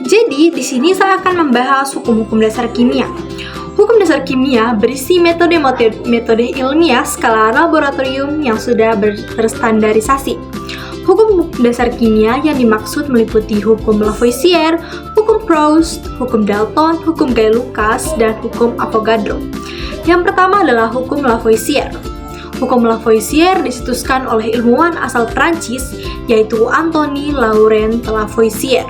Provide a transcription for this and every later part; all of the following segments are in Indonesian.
Jadi, di sini saya akan membahas hukum-hukum dasar kimia. Hukum dasar kimia berisi metode ilmiah skala laboratorium yang sudah terstandarisasi. Hukum dasar kimia yang dimaksud meliputi hukum Lavoisier, hukum Proust, hukum Dalton, hukum Gay-Lucas, dan hukum Avogadro. Yang pertama adalah hukum Lavoisier. Hukum Lavoisier dicetuskan oleh ilmuwan asal Prancis, yaitu Antoine Laurent Lavoisier.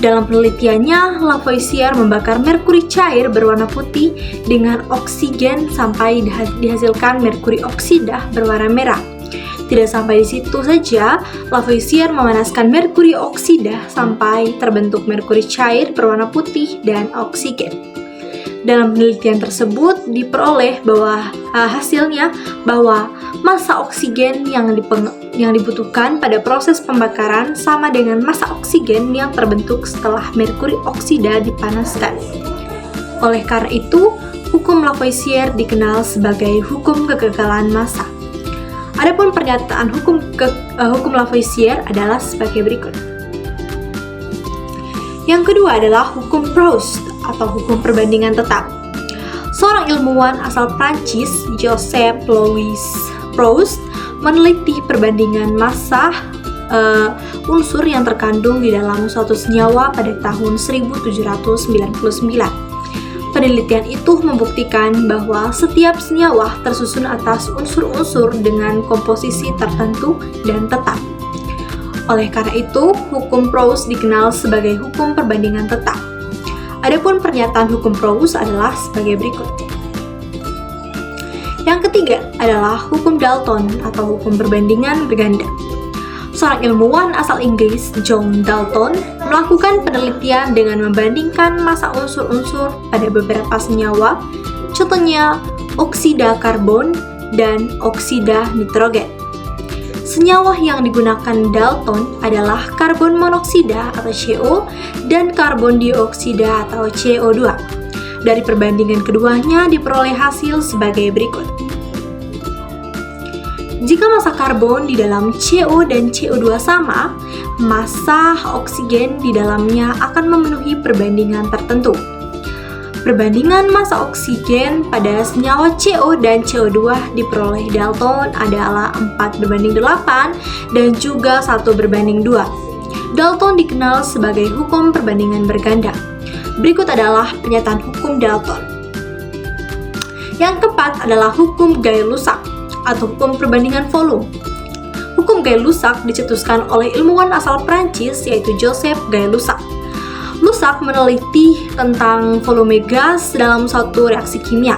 Dalam penelitiannya, Lavoisier membakar merkuri cair berwarna putih dengan oksigen sampai dihasilkan merkuri oksida berwarna merah. Tidak sampai di situ saja, Lavoisier memanaskan merkuri oksida sampai terbentuk merkuri cair berwarna putih dan oksigen. Dalam penelitian tersebut diperoleh hasilnya bahwa massa oksigen yang dibutuhkan pada proses pembakaran sama dengan massa oksigen yang terbentuk setelah merkuri oksida dipanaskan. Oleh karena itu, hukum Lavoisier dikenal sebagai hukum kegagalan massa. Adapun pernyataan hukum Lavoisier adalah sebagai berikut. Yang kedua adalah hukum Proust atau hukum perbandingan tetap. Seorang ilmuwan asal Prancis, Joseph Louis Proust, meneliti perbandingan massa unsur yang terkandung di dalam suatu senyawa pada tahun 1799. Penelitian itu membuktikan bahwa setiap senyawa tersusun atas unsur-unsur dengan komposisi tertentu dan tetap. Oleh karena itu, hukum Proust dikenal sebagai hukum perbandingan tetap. Adapun pernyataan hukum Proust adalah sebagai berikut. Yang ketiga adalah hukum Dalton atau hukum perbandingan berganda. Seorang ilmuwan asal Inggris, John Dalton, melakukan penelitian dengan membandingkan massa unsur-unsur pada beberapa senyawa, contohnya oksida karbon dan oksida nitrogen. Senyawa yang digunakan Dalton adalah karbon monoksida atau CO dan karbon dioksida atau CO2. Dari perbandingan keduanya diperoleh hasil sebagai berikut. Jika massa karbon di dalam CO dan CO2 sama, massa oksigen di dalamnya akan memenuhi perbandingan tertentu. Perbandingan massa oksigen pada senyawa CO dan CO2 diperoleh Dalton adalah 4:8 dan juga 1:2. Dalton dikenal sebagai hukum perbandingan berganda. Berikut adalah pernyataan hukum Dalton. Yang keempat adalah hukum Gay-Lussac atau hukum perbandingan volume. Hukum Gay-Lussac dicetuskan oleh ilmuwan asal Prancis yaitu Joseph Gay-Lussac. Lussac meneliti tentang volume gas dalam suatu reaksi kimia.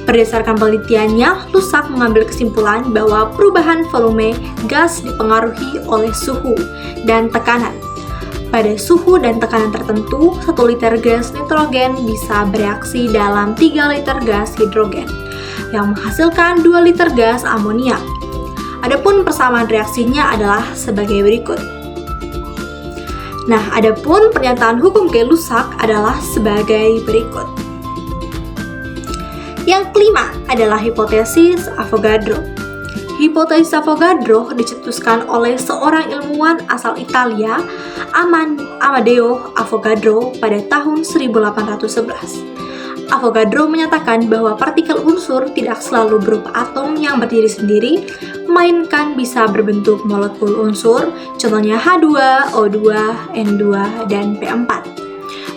Berdasarkan penelitiannya, Lussac mengambil kesimpulan bahwa perubahan volume gas dipengaruhi oleh suhu dan tekanan. Pada suhu dan tekanan tertentu, 1 liter gas nitrogen bisa bereaksi dalam 3 liter gas hidrogen, yang menghasilkan 2 liter gas amonia. Adapun persamaan reaksinya adalah sebagai berikut. Nah, adapun pernyataan hukum Gay-Lussac adalah sebagai berikut. Yang kelima adalah hipotesis Avogadro. Hipotesis Avogadro dicetuskan oleh seorang ilmuwan asal Italia, Amadeo Avogadro pada tahun 1811. Avogadro menyatakan bahwa partikel unsur tidak selalu berupa atom yang berdiri sendiri, melainkan bisa berbentuk molekul unsur, contohnya H2, O2, N2, dan P4.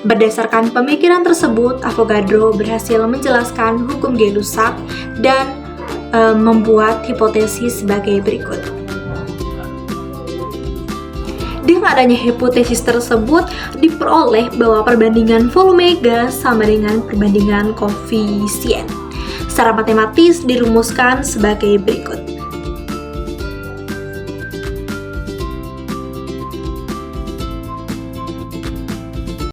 Berdasarkan pemikiran tersebut, Avogadro berhasil menjelaskan hukum Gay-Lussac dan membuat hipotesis sebagai berikut. Dengan adanya hipotesis tersebut, diperoleh bahwa perbandingan volume gas sama dengan perbandingan koefisien. Secara matematis dirumuskan sebagai berikut.